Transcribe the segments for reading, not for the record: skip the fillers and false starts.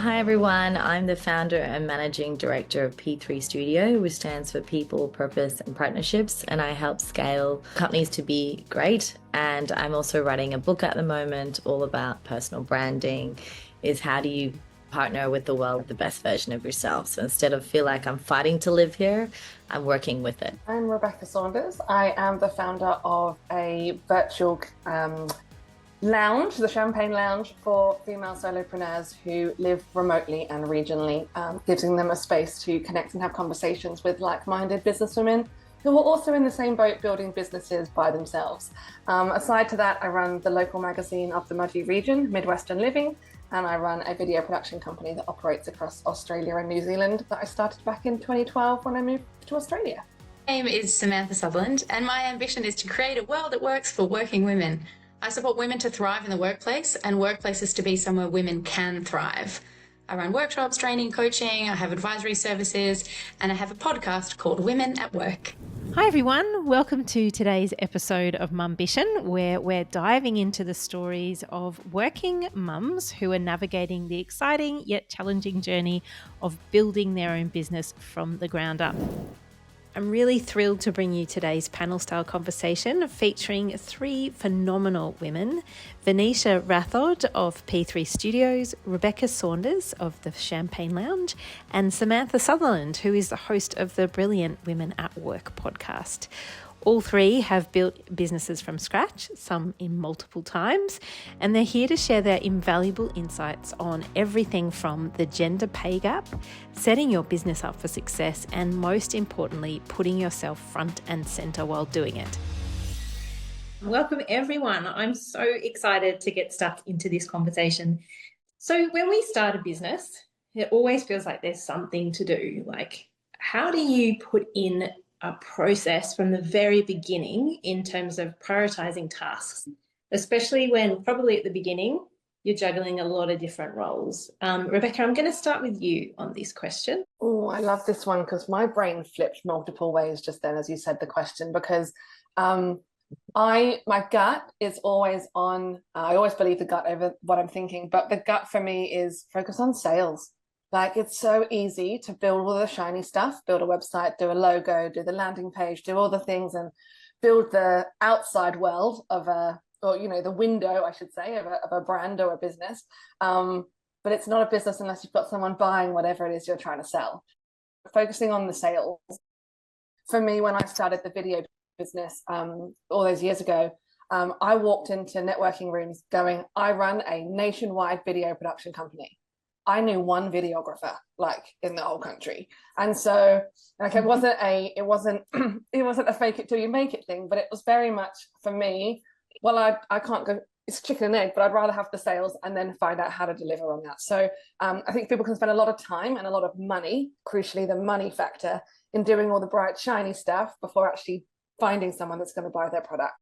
Hi everyone, I'm the founder and managing director of P3 Studio, which stands for People, Purpose and Partnerships, and I help scale companies to be great. And I'm also writing a book at the moment all about personal branding, is how do you partner with the world, the best version of yourself. So instead of feel like I'm fighting to live here, I'm working with it. I'm Rebecca Saunders. I am the founder of a virtual lounge, the Champagne Lounge, for female solopreneurs who live remotely and regionally, giving them a space to connect and have conversations with like-minded businesswomen who are also in the same boat building businesses by themselves. Aside to that, I run the local magazine of the Mudgee region, Midwestern Living, and I run a video production company that operates across Australia and New Zealand that I started back in 2012 when I moved to Australia. My name is Samantha Sutherland, and my ambition is to create a world that works for working women. I support women to thrive in the workplace and workplaces to be somewhere women can thrive. I run workshops, training, coaching, I have advisory services, and I have a podcast called Women at Work. Hi everyone, welcome to today's episode of Mumbition, where we're diving into the stories of working mums who are navigating the exciting yet challenging journey of building their own business from the ground up. I'm really thrilled to bring you today's panel-style conversation featuring three phenomenal women: Venetia Rathod of P3 Studios, Rebecca Saunders of the Champagne Lounge, and Samantha Sutherland, who is the host of the brilliant Women at Work podcast. All three have built businesses from scratch, some in multiple times, and they're here to share their invaluable insights on everything from the gender pay gap, setting your business up for success, and most importantly, putting yourself front and center while doing it. Welcome everyone. I'm so excited to get stuck into this conversation. So when we start a business, it always feels like there's something to do. Like, how do you put in a process from the very beginning in terms of prioritizing tasks, especially when probably at the beginning you're juggling a lot of different roles? Rebecca, I'm going to start with you on this question. Oh, I love this one because my brain flipped multiple ways just then as you said the question, because my gut is always on, I always believe the gut over what I'm thinking, but the gut for me is focus on sales. Like, it's so easy to build all the shiny stuff, build a website, do a logo, do the landing page, do all the things and build the outside world of the window, I should say, of a brand or a business. But it's not a business unless you've got someone buying whatever it is you're trying to sell. Focusing on the sales. For me, when I started the video business all those years ago, I walked into networking rooms going, I run a nationwide video production company. I knew one videographer like in the whole country. And so like it wasn't a fake it till you make it thing, but it was very much for me, well, I can't go, it's chicken and egg, but I'd rather have the sales and then find out how to deliver on that. So I think people can spend a lot of time and a lot of money, crucially the money factor, in doing all the bright, shiny stuff before actually finding someone that's going to buy their product.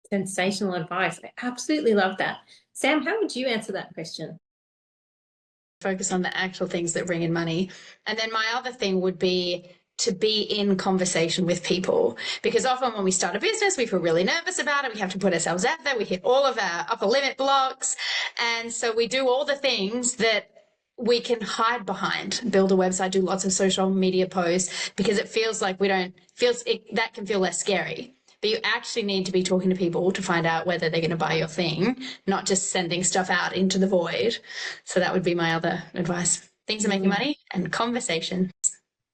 Sensational advice. I absolutely love that. Sam, how would you answer that question? Focus on the actual things that bring in money. And then my other thing would be to be in conversation with people, because often when we start a business, we feel really nervous about it. We have to put ourselves out there. We hit all of our upper limit blocks. And so we do all the things that we can hide behind, build a website, do lots of social media posts, because it feels like that can feel less scary. But you actually need to be talking to people to find out whether they're going to buy your thing, not just sending stuff out into the void. So that would be my other advice. Things are making money and conversation.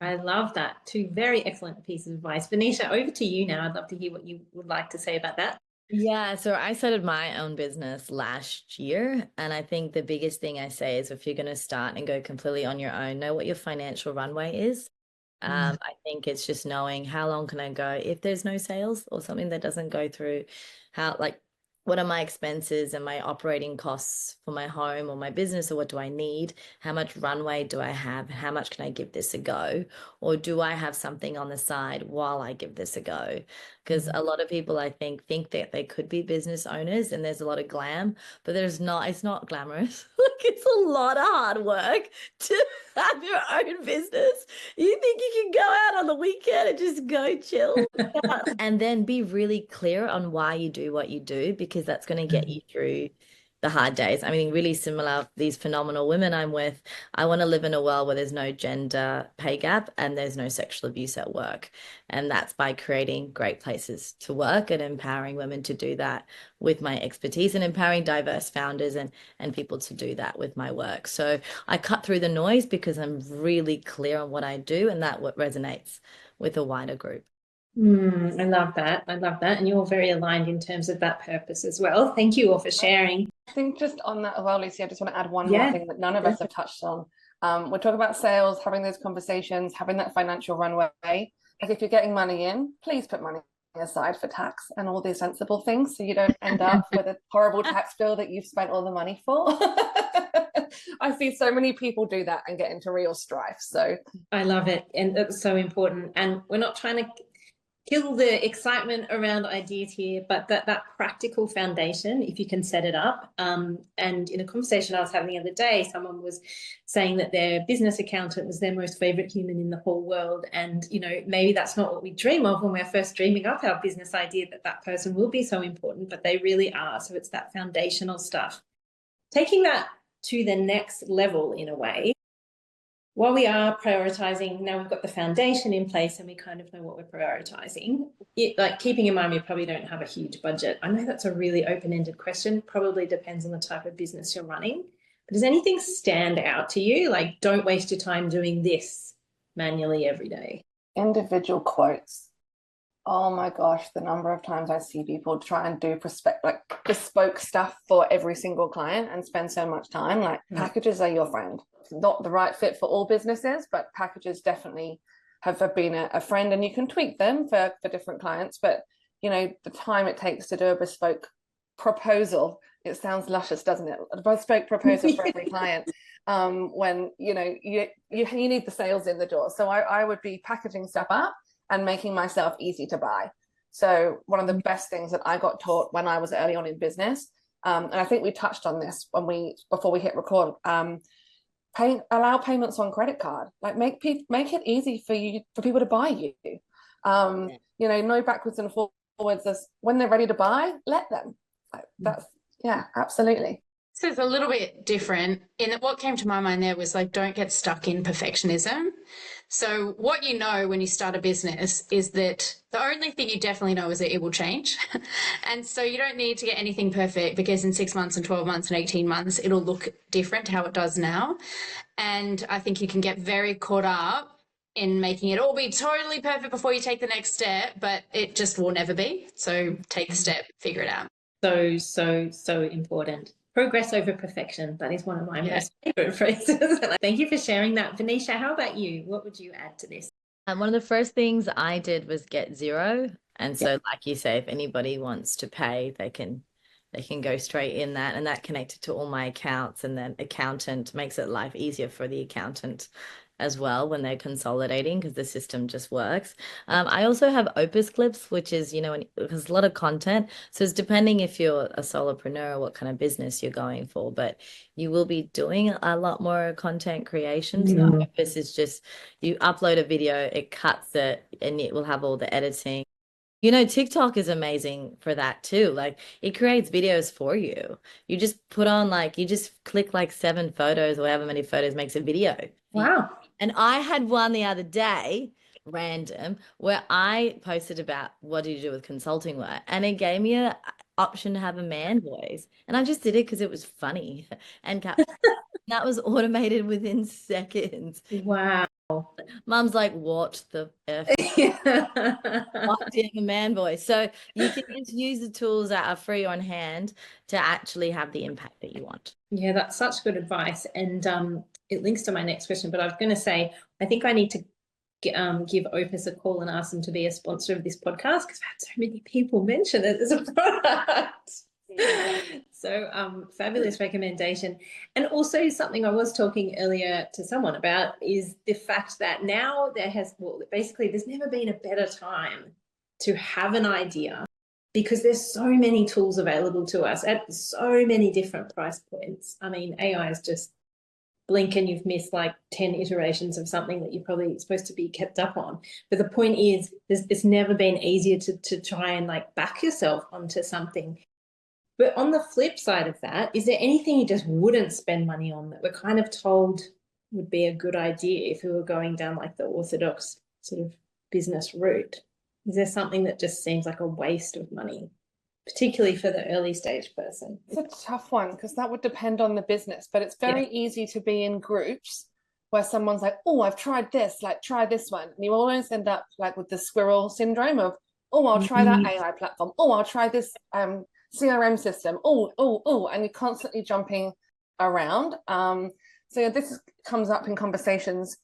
I love that. Two very excellent pieces of advice. Venetia, over to you now. I'd love to hear what you would like to say about that. Yeah, so I started my own business last year. And I think the biggest thing I say is if you're going to start and go completely on your own, know what your financial runway is. I think it's just knowing how long can I go if there's no sales or something that doesn't go through, what are my expenses and my operating costs for my home or my business, or what do I need? How much runway do I have? How much can I give this a go? Or do I have something on the side while I give this a go? Because a lot of people, I think that they could be business owners and there's a lot of glam, but it's not glamorous. Like, it's a lot of hard work to have your own business. You think you can go out on the weekend and just go chill and then be really clear on why you do what you do, because that's going to get you through the hard days. I mean, really similar, these phenomenal women I'm with, I want to live in a world where there's no gender pay gap and there's no sexual abuse at work. And that's by creating great places to work and empowering women to do that with my expertise, and empowering diverse founders and people to do that with my work. So I cut through the noise because I'm really clear on what I do, and that what resonates with a wider group. I love that. I love that. And you're very aligned in terms of that purpose as well. Thank you all for sharing. I think just on that as well, Lucy, I just want to add one more thing that none of us have touched on. We're talking about sales, having those conversations, having that financial runway. Like if you're getting money in, please put money aside for tax and all these sensible things, so you don't end up with a horrible tax bill that you've spent all the money for. I see so many people do that and get into real strife. So I love it. And that's so important. And we're not trying to kill the excitement around ideas here, but that practical foundation, if you can set it up. And in a conversation I was having the other day, someone was saying that their business accountant was their most favorite human in the whole world. And, you know, maybe that's not what we dream of when we're first dreaming up our business idea, that person will be so important, but they really are. So it's that foundational stuff. Taking that to the next level in a way, while we are prioritizing, now we've got the foundation in place and we kind of know what we're prioritizing, like keeping in mind we probably don't have a huge budget. I know that's a really open-ended question, probably depends on the type of business you're running, but does anything stand out to you? Like, don't waste your time doing this manually every day. Individual quotes. Oh my gosh, the number of times I see people try and do bespoke stuff for every single client and spend so much time. Like, packages are your friend. Not the right fit for all businesses, but packages definitely have been a friend, and you can tweak them for different clients. But, you know, the time it takes to do a bespoke proposal, it sounds luscious, doesn't it? A bespoke proposal for every client, when, you know, you need the sales in the door. So I would be packaging stuff up and making myself easy to buy. So one of the best things that I got taught when I was early on in business, and I think we touched on this before we hit record, allow payments on credit card. Like, make it easy for people to buy you. You know, no backwards and forwards. When they're ready to buy, let them. That's absolutely. So it's a little bit different in that what came to my mind there was like, don't get stuck in perfectionism. So what you know when you start a business is that the only thing you definitely know is that it will change. And so you don't need to get anything perfect, because in 6 months and 12 months and 18 months, it'll look different how it does now. And I think you can get very caught up in making it all be totally perfect before you take the next step, but it just will never be. So take the step, figure it out. So important. Progress over perfection. That is one of my most favorite phrases. Thank you for sharing that. Venetia, how about you? What would you add to this? One of the first things I did was get zero. And so, like you say, if anybody wants to pay, they can go straight in that, and that connected to all my accounts. And then accountant makes it life easier for the accountant as well when they're consolidating, because the system just works. I also have Opus Clips, which is, you know, there's a lot of content. So it's depending if you're a solopreneur or what kind of business you're going for, but you will be doing a lot more content creation. So Opus is just, you upload a video, it cuts it, and it will have all the editing. You know, TikTok is amazing for that too. Like, it creates videos for you. You just put on, like, you just click like 7 photos or however many photos makes a video. Wow. And I had one the other day, random, where I posted about what do you do with consulting work, and it gave me an option to have a man voice, and I just did it because it was funny, and that was automated within seconds. Wow. Mum's like, what the F? Why do you have a man voice? So you can just use the tools that are free on hand to actually have the impact that you want. Yeah, that's such good advice. And it links to my next question, but I was going to say, I think I need to give Opus a call and ask them to be a sponsor of this podcast, because I've had so many people mention it as a product. So fabulous recommendation. And also something I was talking earlier to someone about is the fact that now basically there's never been a better time to have an idea, because there's so many tools available to us at so many different price points. I mean, AI is just blink and you've missed like 10 iterations of something that you're probably supposed to be kept up on. But the point is, it's never been easier to try and like back yourself onto something. But on the flip side of that, is there anything you just wouldn't spend money on that we're kind of told would be a good idea if we were going down like the orthodox sort of business route? Is there something that just seems like a waste of money, particularly for the early stage person? It's a tough one because that would depend on the business, but it's very easy to be in groups where someone's like, oh, I've tried this, like try this one. And you always end up like with the squirrel syndrome of, oh, I'll try that AI platform. Oh, I'll try this CRM system. Oh, and you're constantly jumping around. So this comes up in conversations,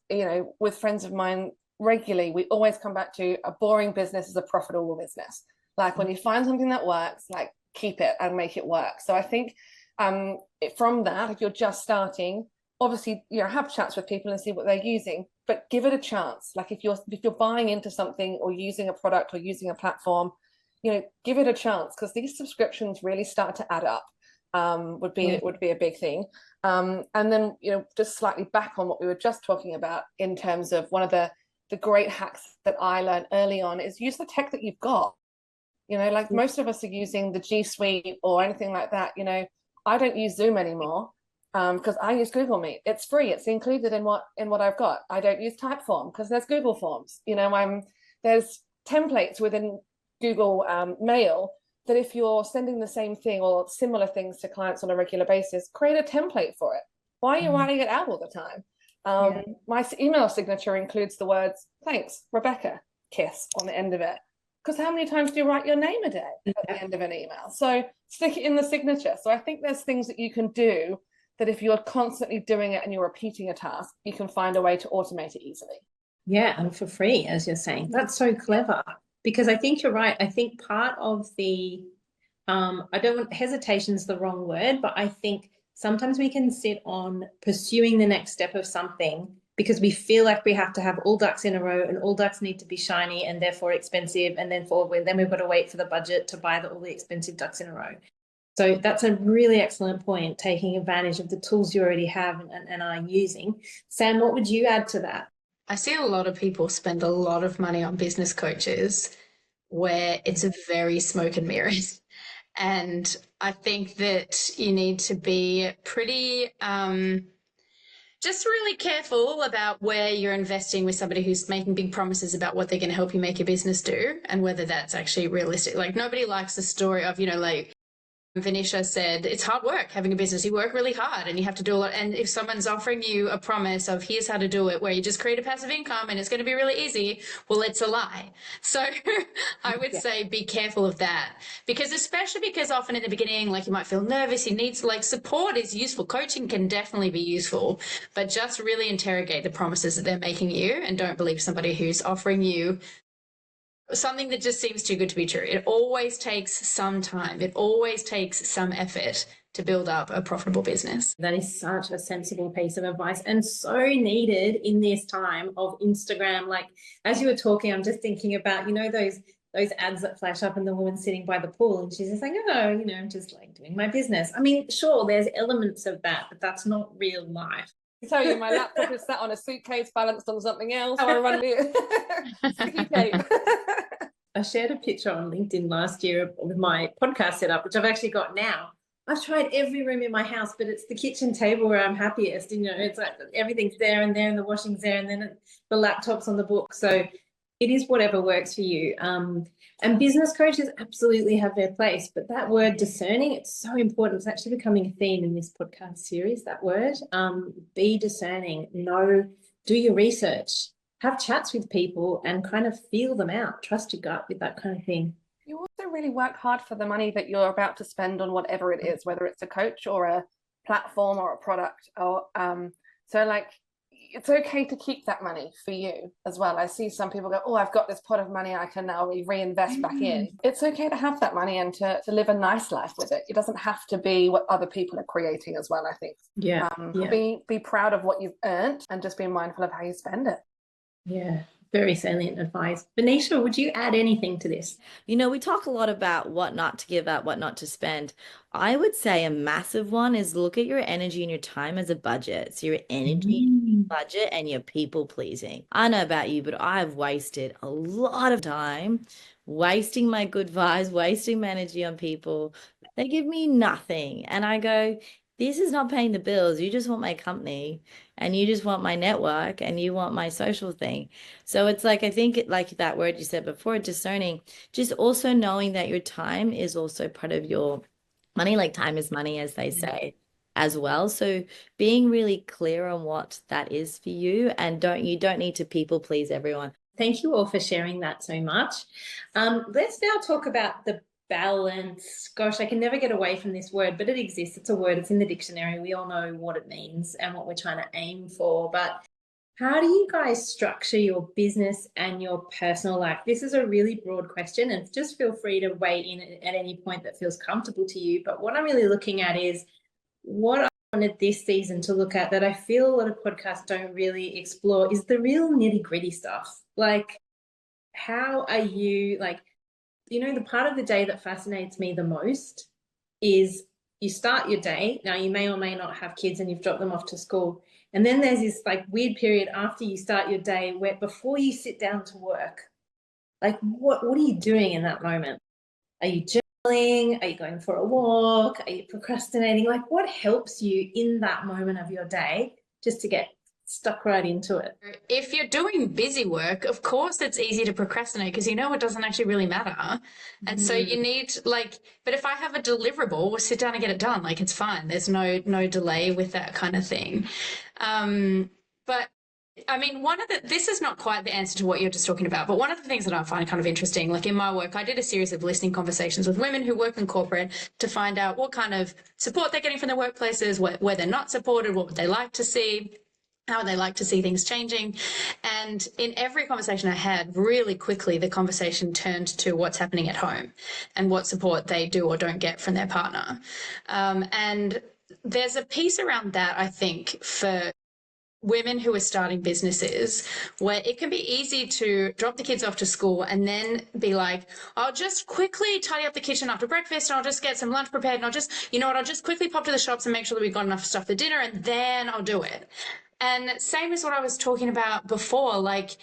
with friends of mine regularly. We always come back to a boring business is a profitable business. Like when you find something that works, like keep it and make it work. So I think from that, if you're just starting, obviously, have chats with people and see what they're using, but give it a chance. Like if you're buying into something or using a product or using a platform, give it a chance, because these subscriptions really start to add up. Would be a big thing. And then, just slightly back on what we were just talking about in terms of one of the great hacks that I learned early on is use the tech that you've got. Like most of us are using the G Suite or anything like that. I don't use Zoom anymore because I use Google Meet. It's free. It's included in what I've got. I don't use Typeform because there's Google Forms. There's templates within Google Mail that if you're sending the same thing or similar things to clients on a regular basis, create a template for it. Why are you writing it out all the time? My email signature includes the words, thanks, Rebecca, kiss on the end of it. Because how many times do you write your name a day at the end of an email? So stick it in the signature. So I think there's things that you can do that if you're constantly doing it and you're repeating a task, you can find a way to automate it easily. Yeah, and for free, as you're saying. That's so clever, because I think you're right. I think part of the, hesitation's the wrong word, but I think sometimes we can sit on pursuing the next step of something because we feel like we have to have all ducks in a row and all ducks need to be shiny and therefore expensive. And then we've got to wait for the budget to buy all the expensive ducks in a row. So that's a really excellent point, taking advantage of the tools you already have and are using. Sam, what would you add to that? I see a lot of people spend a lot of money on business coaches where it's a very smoke and mirrors. And I think that you need to be pretty just really careful about where you're investing with somebody who's making big promises about what they're going to help you make your business do and whether that's actually realistic. Like nobody likes the story of, like Venetia said, it's hard work having a business. You work really hard and you have to do a lot. And if someone's offering you a promise of here's how to do it, where you just create a passive income and it's going to be really easy, well, it's a lie. So I would say be careful of that, especially because often in the beginning, like you might feel nervous, you need support is useful. Coaching can definitely be useful, but just really interrogate the promises that they're making you and don't believe somebody who's offering you something that just seems too good to be true. It always takes some time. It always takes some effort to build up a profitable business. That is such a sensible piece of advice and so needed in this time of Instagram. Like as you were talking, I'm just thinking about, those ads that flash up and the woman sitting by the pool and she's just like, I'm just like doing my business. I mean, sure, there's elements of that, but that's not real life. I tell you, my laptop is sat on a suitcase balanced on something else. I run sticky tape. I shared a picture on LinkedIn last year with my podcast setup, which I've actually got now. I've tried every room in my house, but it's the kitchen table where I'm happiest. It's like everything's there and the washing's there and then the laptop's on the book. So it is whatever works for you. And business coaches absolutely have their place, but that word discerning, it's so important. It's actually becoming a theme in this podcast series, that word. Be discerning, do your research, have chats with people and kind of feel them out. Trust your gut with that kind of thing. You also really work hard for the money that you're about to spend on whatever it is, whether it's a coach or a platform or a product. Or it's okay to keep that money for you as well. I see some people go, oh, I've got this pot of money I can now reinvest back in. It's okay to have that money and to live a nice life with it. It doesn't have to be what other people are creating as well, I think. Be proud of what you've earned and just be mindful of how you spend it. Yeah, very salient advice. Venetia, would you add anything to this? We talk a lot about what not to give up, what not to spend. I would say a massive one is look at your energy and your time as a budget. So your energy budget and your people pleasing. I know about you, but I've wasted a lot of time wasting my good vibes, wasting my energy on people They give me nothing. And I go, this is not paying the bills. You just want my company and you just want my network and you want my social thing. So it's like, I think like that word you said before, discerning, just also knowing that your time is also part of your money, like time is money, as they say as well. So being really clear on what that is for you, and you don't need to people please everyone. Thank you all for sharing that so much. Let's now talk about the balance. Gosh, I can never get away from this word, but it exists. It's a word. It's in the dictionary. We all know what it means and what we're trying to aim for. But how do you guys structure your business and your personal life? This is a really broad question, and just feel free to weigh in at any point that feels comfortable to you. But what I'm really looking at is what I wanted this season to look at that I feel a lot of podcasts don't really explore is the real nitty-gritty stuff. Like, how are you, like, the part of the day that fascinates me the most is you start your day. Now, you may or may not have kids and you've dropped them off to school. And then there's this like weird period after you start your day where before you sit down to work, like what are you doing in that moment? Are you journaling? Are you going for a walk? Are you procrastinating? Like, what helps you in that moment of your day just to get stuck right into it? If you're doing busy work, of course it's easy to procrastinate because it doesn't actually really matter. And so you need but if I have a deliverable, we'll sit down and get it done. Like, it's fine. There's no delay with that kind of thing. But I mean, this is not quite the answer to what you're just talking about, but one of the things that I find kind of interesting, like in my work, I did a series of listening conversations with women who work in corporate to find out what kind of support they're getting from their workplaces, where they're not supported, what would they like to see, how would they like to see things changing. And in every conversation I had, really quickly, the conversation turned to what's happening at home and what support they do or don't get from their partner. And there's a piece around that, I think, for women who are starting businesses where it can be easy to drop the kids off to school and then be like, I'll just quickly tidy up the kitchen after breakfast and I'll just get some lunch prepared and I'll just quickly pop to the shops and make sure that we've got enough stuff for dinner and then I'll do it. And same as what I was talking about before, like,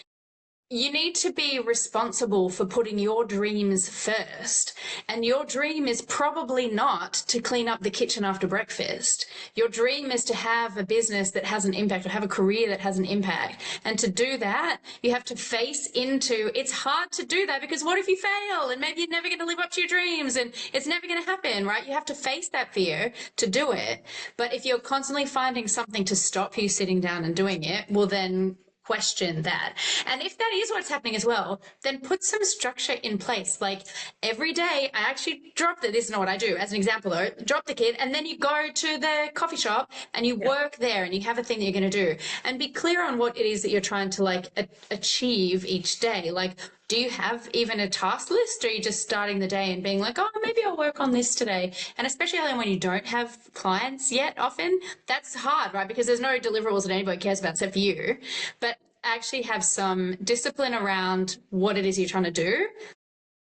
you need to be responsible for putting your dreams first. And your dream is probably not to clean up the kitchen after breakfast. Your dream is to have a business that has an impact, or have a career that has an impact. And to do that, you have to face into, it's hard to do that because what if you fail and maybe you're never going to live up to your dreams and it's never going to happen, right? You have to face that fear to do it. But if you're constantly finding something to stop you sitting down and doing it, well, then question that. And if that is what's happening as well, then put some structure in place. Like, every day I actually drop this is not what I do as an example though, drop the kid and then you go to the coffee shop and you work there and you have a thing that you're going to do, and be clear on what it is that you're trying to achieve each day. Like, do you have even a task list, or are you just starting the day and being like, oh, maybe I'll work on this today? And especially when you don't have clients yet, often that's hard, right? Because there's no deliverables that anybody cares about except for you. But actually have some discipline around what it is you're trying to do,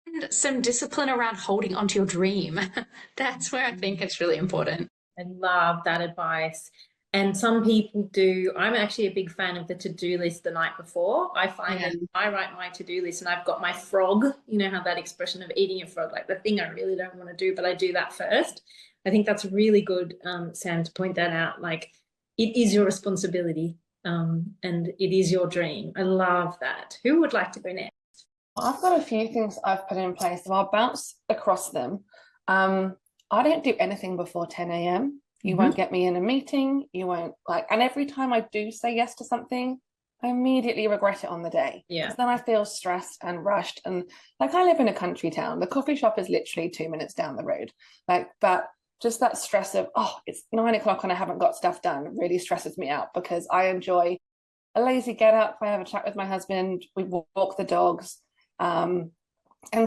and some discipline around holding onto your dream. That's where I think it's really important. I love that advice. And some people do. I'm actually a big fan of the to-do list the night before. I find that I write my to-do list and I've got my frog, you know how that expression of eating a frog, like the thing I really don't want to do, but I do that first. I think that's really good, Sam, to point that out. Like, it is your responsibility, and it is your dream. I love that. Who would like to go next? I've got a few things I've put in place, so I'll bounce across them. I don't do anything before 10 a.m. You won't get me in a meeting. You won't and every time I do say yes to something, I immediately regret it on the day. Yeah. Because then I feel stressed and rushed. And I live in a country town. The coffee shop is literally 2 minutes down the road. But just that stress of, it's 9 o'clock and I haven't got stuff done really stresses me out, because I enjoy a lazy get up. I have a chat with my husband. We walk the dogs. And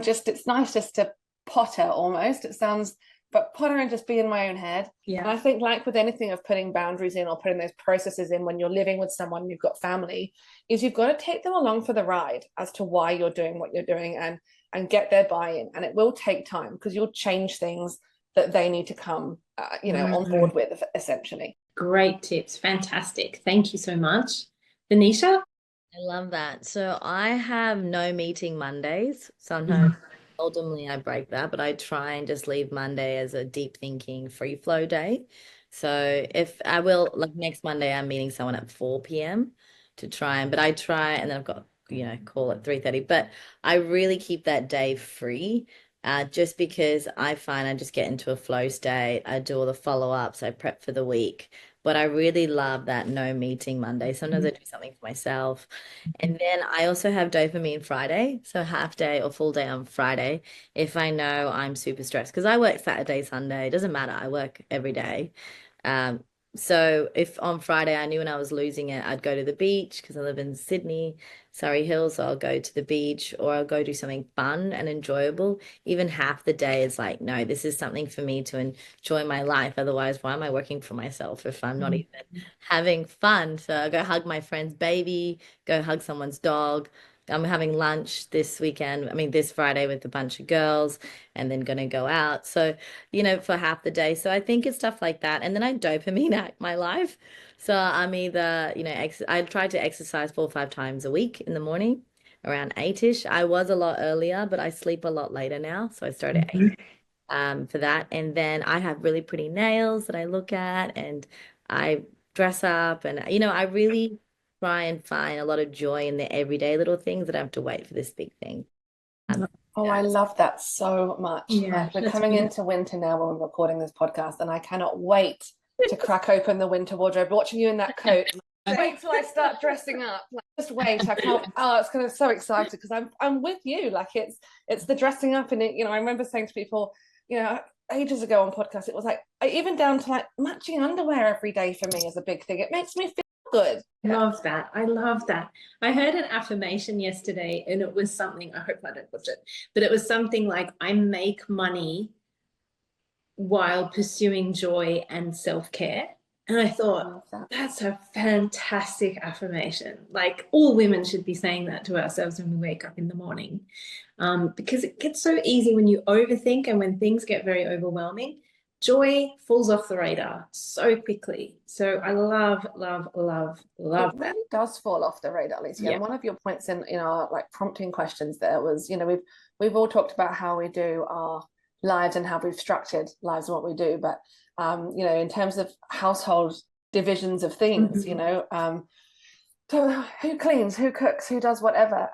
just, it's nice just to potter almost. It sounds, but potter and just be in my own head. Yeah. And I think with anything of putting boundaries in or putting those processes in when you're living with someone, you've got family, is you've got to take them along for the ride as to why you're doing what you're doing, and get their buy-in. And it will take time, because you'll change things that they need to come, on board with, essentially. Great tips. Fantastic. Thank you so much. Venetia? I love that. So I have no meeting Mondays. Sometimes Ultimately, I break that, but I try and just leave Monday as a deep thinking free flow day. So if I will, like next Monday, I'm meeting someone at 4 p.m. to try and, but I try and then I've got, call at 3:30, but I really keep that day free. Just because I find I just get into a flow state. I do all the follow-ups, I prep for the week, but I really love that no meeting Monday. Sometimes I do something for myself. And then I also have dopamine Friday, so half day or full day on Friday if I know I'm super stressed because I work Saturday, Sunday, it doesn't matter. I work every day. Um, so if on Friday I knew when I was losing it, I'd go to the beach because I live in Sydney, Surrey Hills, so I'll go to the beach or I'll go do something fun and enjoyable. Even half the day is like, no, this is something for me to enjoy my life. Otherwise, why am I working for myself if I'm not even having fun? So I go hug my friend's baby, go hug someone's dog. I'm having lunch this weekend, I mean, this Friday with a bunch of girls and then going to go out. So, for half the day. So I think it's stuff like that. And then I dopamine act my life. So I'm either, I try to exercise 4 or 5 times a week in the morning around 8-ish. I was a lot earlier, but I sleep a lot later now. So I start at 8 for that. And then I have really pretty nails that I look at and I dress up and, I really try and find a lot of joy in the everyday little things that I have to wait for this big thing. Oh, I love that so much. Yeah, Like we're that's coming really- into winter now when we're recording this podcast, and I cannot wait to crack open the winter wardrobe, watching you in that coat. Wait till I start dressing up. Like, just wait. I can't. Oh, it's gonna so excited because I'm with you. Like it's the dressing up, and it. I remember saying to people, ages ago on podcasts, it was like even down to like matching underwear every day for me is a big thing. It makes me feel good. Love that. I love that. I heard an affirmation yesterday and it was something, I hope I don't butcher it, but it was something like, I make money while pursuing joy and self-care. And I thought, that's a fantastic affirmation. Like all women should be saying that to ourselves when we wake up in the morning. Because it gets so easy when you overthink and when things get very overwhelming. Joy falls off the radar so quickly. So I love, love, love, love It that. really does fall off the radar, Alicia. Yeah. And one of your points in our like prompting questions there was, we've all talked about how we do our lives and how we've structured lives and what we do, but in terms of household divisions of things, so who cleans, who cooks, who does whatever.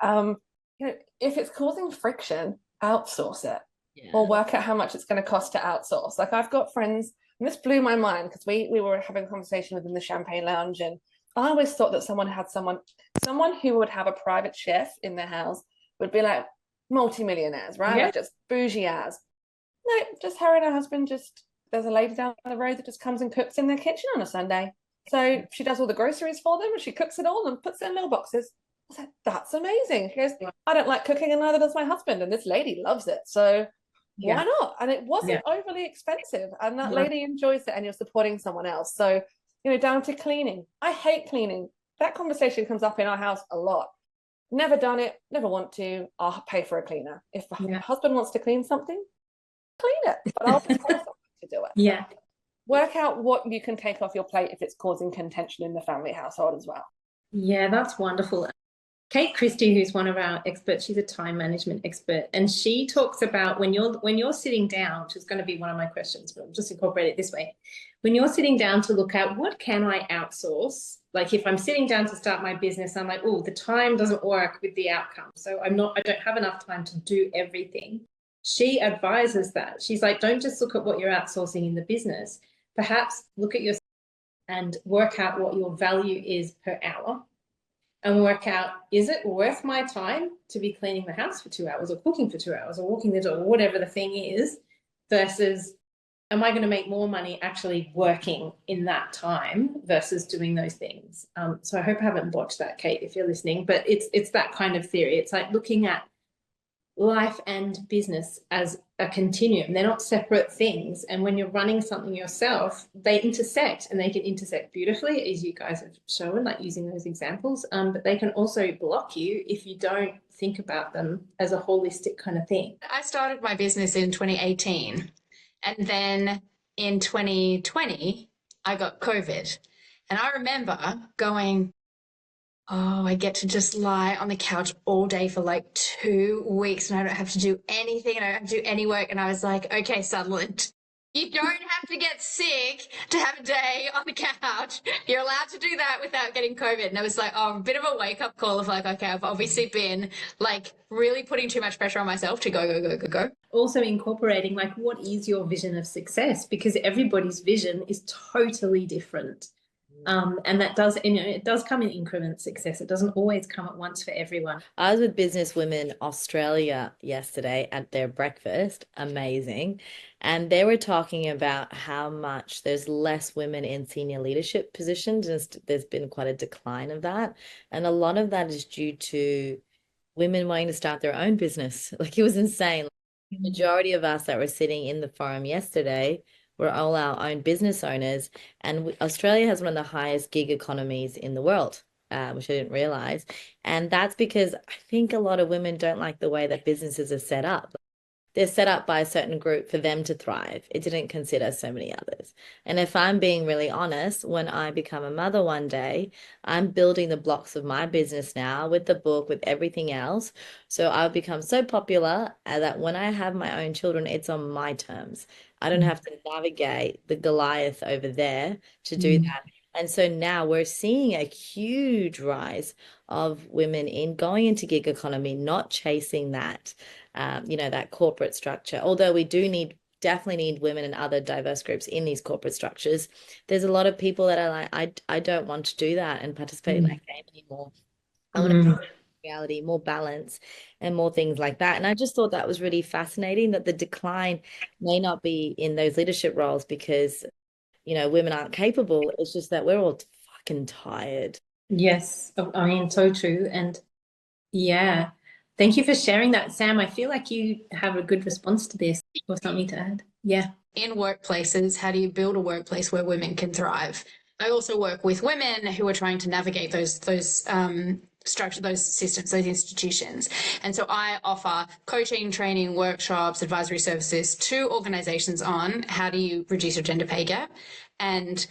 If it's causing friction, outsource it. Yeah. Or work out how much it's going to cost to outsource. Like I've got friends, and this blew my mind because we were having a conversation within the Champagne Lounge, and I always thought that someone who would have a private chef in their house would be like multi-millionaires, right? Yeah. Like just bougie as. No, just her and her husband. There's a lady down the road that just comes and cooks in their kitchen on a Sunday. So she does all the groceries for them and she cooks it all and puts it in little boxes. I was like, that's amazing. She goes, I don't like cooking and neither does my husband, and this lady loves it. So why not? And it wasn't overly expensive, and that lady enjoys it, and you're supporting someone else. So, down to cleaning. I hate cleaning. That conversation comes up in our house a lot. Never done it, never want to. I'll pay for a cleaner. If my husband wants to clean something, clean it, but I'll pay someone to do it. Yeah. Work out what you can take off your plate if it's causing contention in the family household as well. Yeah, that's wonderful. Kate Christie, who's one of our experts, she's a time management expert, and she talks about when you're sitting down, which is going to be one of my questions, but I'll just incorporate it this way. When you're sitting down to look at what can I outsource, like if I'm sitting down to start my business, I'm like, oh, the time doesn't work with the outcome. So I don't have enough time to do everything. She advises that. She's like, don't just look at what you're outsourcing in the business. Perhaps look at yourself and work out what your value is per hour. And work out, is it worth my time to be cleaning the house for 2 hours or cooking for 2 hours or walking the dog or whatever the thing is, versus am I going to make more money actually working in that time versus doing those things? So I hope I haven't botched that, Kate, if you're listening, but it's that kind of theory. It's like looking at life and business as a continuum. They're not separate things. And when you're running something yourself, they intersect, and they can intersect beautifully, as you guys have shown, like using those examples. But they can also block you if you don't think about them as a holistic kind of thing. I started my business in 2018, and then in 2020, I got COVID. And I remember going, oh, I get to just lie on the couch all day for like 2 weeks and I don't have to do anything and I don't have to do any work. And I was like, okay, Sutherland, you don't have to get sick to have a day on the couch. You're allowed to do that without getting COVID. And it was like, oh, a bit of a wake up call of like, okay, I've obviously been like really putting too much pressure on myself to go. Also incorporating like, what is your vision of success? Because everybody's vision is totally different. And that does, it does come in increment success. It doesn't always come at once for everyone. I was with Business Women Australia yesterday at their breakfast. Amazing. And they were talking about how much there's less women in senior leadership positions. There's been quite a decline of that. And a lot of that is due to women wanting to start their own business. Like, it was insane. The majority of us that were sitting in the forum yesterday we're all our own business owners. And Australia has one of the highest gig economies in the world, which I didn't realize. And that's because I think a lot of women don't like the way that businesses are set up. They're set up by a certain group for them to thrive. It didn't consider so many others. And if I'm being really honest, when I become a mother one day, I'm building the blocks of my business now with the book, with everything else. So I'll become so popular that when I have my own children, it's on my terms. I don't have to navigate the Goliath over there to do that. And so now we're seeing a huge rise of women in going into gig economy, not chasing that, that corporate structure. Although we do definitely need women and other diverse groups in these corporate structures. There's a lot of people that are like, I don't want to do that and participate in that game anymore. I want to reality, more balance and more things like that. And I just thought that was really fascinating that the decline may not be in those leadership roles because, women aren't capable. It's just that we're all fucking tired. Yes, I mean, so true. And yeah, thank you for sharing that, Sam. I feel like you have a good response to this or something to add. Yeah. In workplaces, how do you build a workplace where women can thrive? I also work with women who are trying to navigate those structure, those systems, those institutions. And so I offer coaching, training, workshops, advisory services to organizations on how do you reduce your gender pay gap. And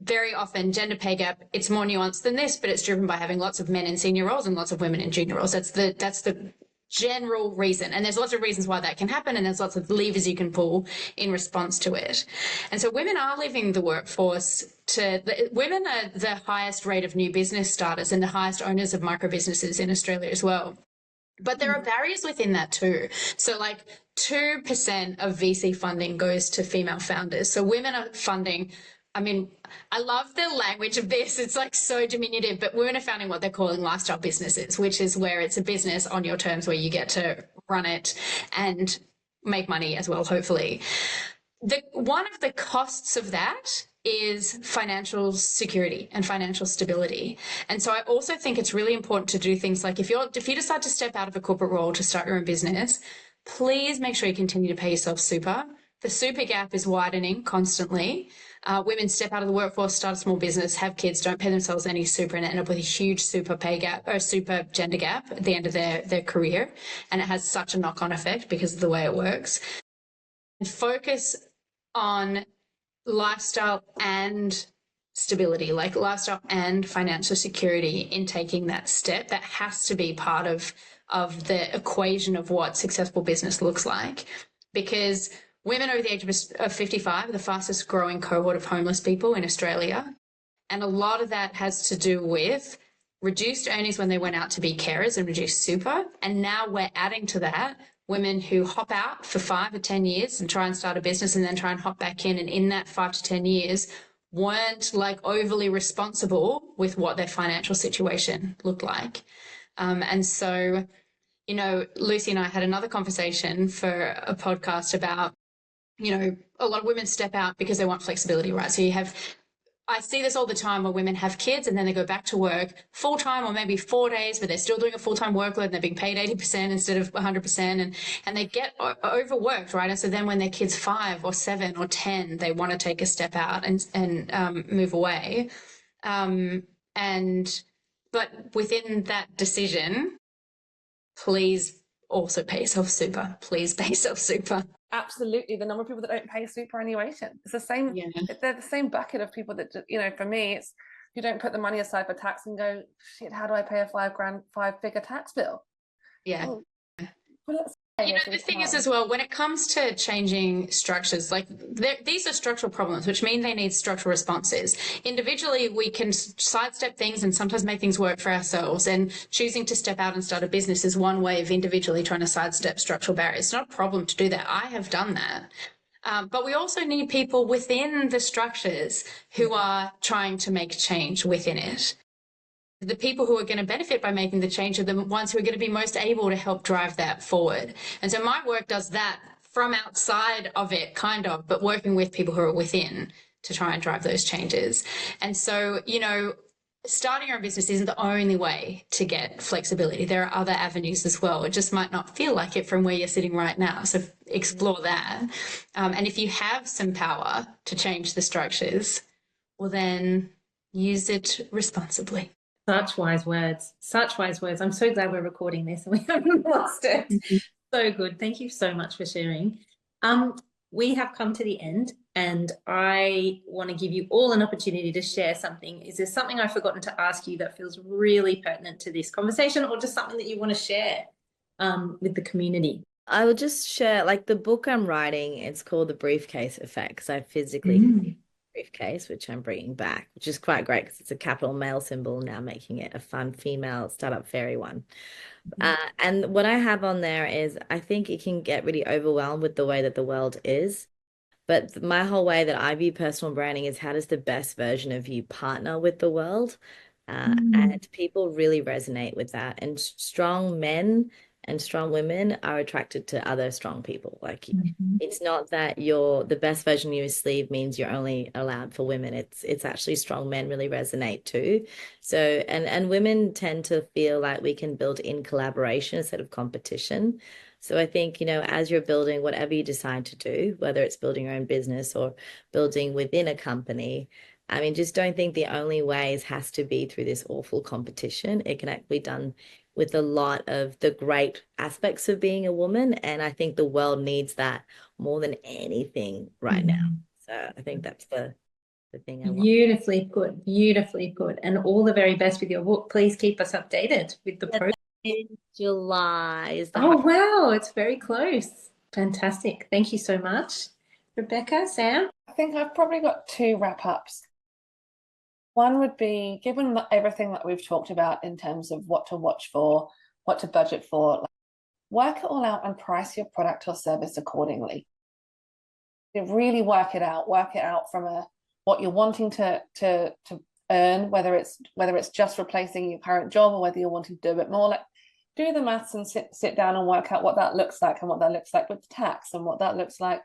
very often gender pay gap, it's more nuanced than this, but it's driven by having lots of men in senior roles and lots of women in junior roles. That's the general reason. And there's lots of reasons why that can happen. And there's lots of levers you can pull in response to it. And so women are leaving the workforce women are the highest rate of new business starters and the highest owners of micro businesses in Australia as well. But there are barriers within that too. So like 2% of VC funding goes to female founders. So women are funding, I mean, I love the language of this. It's like so diminutive, but women are founding what they're calling lifestyle businesses, which is where it's a business on your terms where you get to run it and make money as well, hopefully. One of the costs of that is financial security and financial stability. And so I also think it's really important to do things like if you decide to step out of a corporate role to start your own business, please make sure you continue to pay yourself super. The super gap is widening constantly. Women step out of the workforce, start a small business, have kids, don't pay themselves any super, and end up with a huge super pay gap or super gender gap at the end of their career. And it has such a knock-on effect because of the way it works. And focus on lifestyle and stability, like lifestyle and financial security in taking that step. That has to be part of the equation of what successful business looks like, because women over the age of 55 are the fastest growing cohort of homeless people in Australia. And a lot of that has to do with reduced earnings when they went out to be carers and reduced super. And now we're adding to that women who hop out for 5 or 10 years and try and start a business and then try and hop back in. And in that 5 to 10 years, weren't like overly responsible with what their financial situation looked like. And so, Lucy and I had another conversation for a podcast about, a lot of women step out because they want flexibility, right? So I see this all the time where women have kids and then they go back to work full-time or maybe 4 days, but they're still doing a full-time workload and they're being paid 80% instead of 100%, and they get overworked, right? And so then when their kid's 5 or 7 or 10, they want to take a step out and move away. But within that decision, please also pay yourself super. Please pay yourself super. Absolutely. The number of people that don't pay superannuation. It's the same. Yeah. They're the same bucket of people that, for me, it's You don't put the money aside for tax and go, shit, how do I pay a five-figure tax bill? Yeah. Well, let's You know, the thing is as well, when it comes to changing structures, like these are structural problems, which mean they need structural responses. Individually, we can sidestep things and sometimes make things work for ourselves. And choosing to step out and start a business is one way of individually trying to sidestep structural barriers. It's not a problem to do that. I have done that. But we also need people within the structures who are trying to make change within it. The people who are going to benefit by making the change are the ones who are going to be most able to help drive that forward. And so my work does that from outside of it, kind of, but working with people who are within to try and drive those changes. And so, you know, starting your own business isn't the only way to get flexibility. There are other avenues as well. It just might not feel like it from where you're sitting right now. So explore that. And if you have some power to change the structures, well, then use it responsibly. Such wise words. Such wise words. I'm so glad we're recording this and we haven't lost it. So good. Thank you so much for sharing. We have come to the end and I want to give you all an opportunity to share something. Is there something I've forgotten to ask you that feels really pertinent to this conversation, or just something that you want to share with the community? I will just share, like, the book I'm writing, it's called The Briefcase Effect, because I physically briefcase, which I'm bringing back, which is quite great because it's a capital male symbol, now making it a fun female startup fairy one. And what I have on there is, I think it can get really overwhelmed with the way that the world is. But my whole way that I view personal branding is, how does the best version of you partner with the world? And people really resonate with that. And strong men and strong women are attracted to other strong people. Like, it's not that the best version of you sleeve means you're only allowed for women. It's actually strong men really resonate too. So, and women tend to feel like we can build in collaboration instead of competition. So I think, you know, as you're building whatever you decide to do, whether it's building your own business or building within a company, I mean, just don't think the only ways has to be through this awful competition. It can actually be done with a lot of the great aspects of being a woman. And I think the world needs that more than anything right now. So I think that's the thing I want. Beautifully put, beautifully put. And all the very best with your book. Please keep us updated with the process. In July is the Oh, wow. It's very close. Fantastic. Thank you so much. Rebecca, Sam? I think I've probably got two wrap-ups. One would be, given everything that we've talked about in terms of what to watch for, what to budget for, work it all out and price your product or service accordingly. Really work it out from what you're wanting to earn, whether it's just replacing your current job or whether you're wanting to do a bit more. Like, do the maths and sit down and work out what that looks like, and what that looks like with the tax, and what that looks like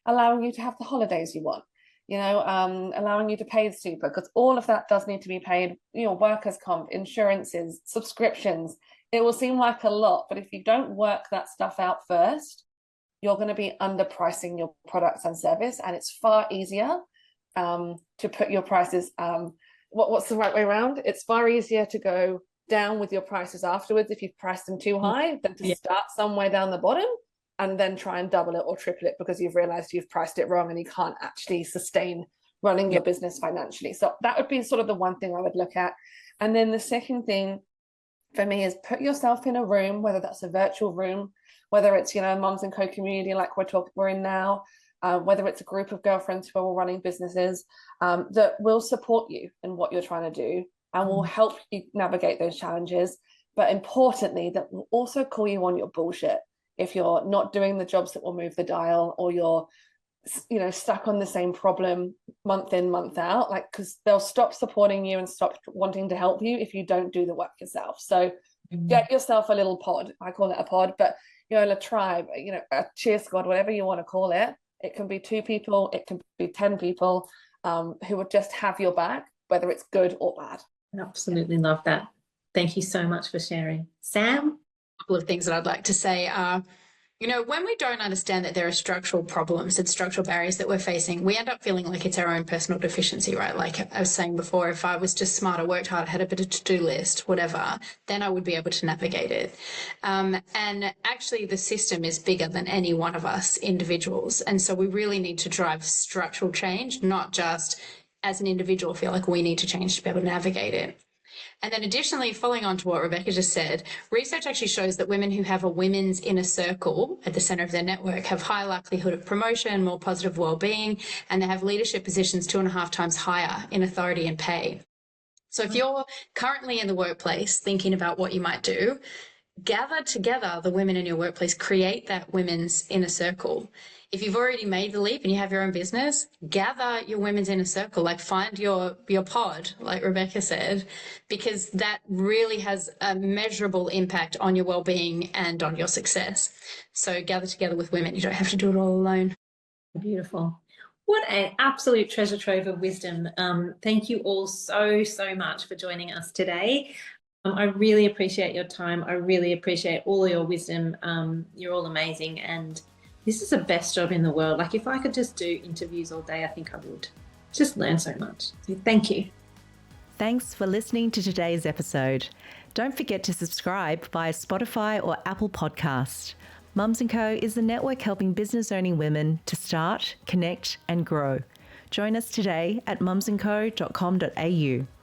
allowing you to have the holidays you want, you know, allowing you to pay the super, because all of that does need to be paid, you know, workers' comp, insurances, subscriptions. It will seem like a lot, but if you don't work that stuff out first, you're going to be underpricing your products and service. And it's far easier to put your prices, what's the right way around? It's far easier to go down with your prices afterwards if you've priced them too high than to start somewhere down the bottom and then try and double it or triple it because you've realized you've priced it wrong and you can't actually sustain running your business financially. So that would be sort of the one thing I would look at. And then the second thing for me is put yourself in a room, whether that's a virtual room, whether it's, you know, Mums and Co community like we're in now, whether it's a group of girlfriends who are all running businesses that will support you in what you're trying to do and will help you navigate those challenges. But importantly, that will also call you on your bullshit if you're not doing the jobs that will move the dial, or you're, you know, stuck on the same problem month in, month out, like, because they'll stop supporting you and stop wanting to help you if you don't do the work yourself. So get yourself a little pod. I call it a pod, but, you know, a tribe, you know, a cheer squad, whatever you want to call it. It can be 2 people, it can be 10 people who would just have your back, whether it's good or bad. Absolutely love that. Thank you so much for sharing. Sam? A couple of things that I'd like to say are, you know, when we don't understand that there are structural problems and structural barriers that we're facing, we end up feeling like it's our own personal deficiency, right? Like I was saying before, if I was just smarter, worked hard, had a bit of to-do list, whatever, then I would be able to navigate it. And actually the system is bigger than any one of us individuals. And so we really need to drive structural change, not just as an individual feel like we need to change to be able to navigate it. And then additionally, following on to what Rebecca just said, research actually shows that women who have a women's inner circle at the center of their network have higher likelihood of promotion, more positive well-being, and they have leadership positions 2.5 times higher in authority and pay. So if you're currently in the workplace thinking about what you might do, gather together the women in your workplace, create that women's inner circle. If you've already made the leap and you have your own business, gather your women's inner circle, like find your pod, like Rebecca said, because that really has a measurable impact on your well-being and on your success. So gather together with women. You don't have to do it all alone. Beautiful. What an absolute treasure trove of wisdom. Thank you all so much for joining us today. I really appreciate your time. I really appreciate all your wisdom. You're all amazing. And this is the best job in the world. Like if I could just do interviews all day, I think I would just learn so much. So thank you. Thanks for listening to today's episode. Don't forget to subscribe via Spotify or Apple Podcasts. Mums & Co is the network helping business-owning women to start, connect and grow. Join us today at mumsandco.com.au.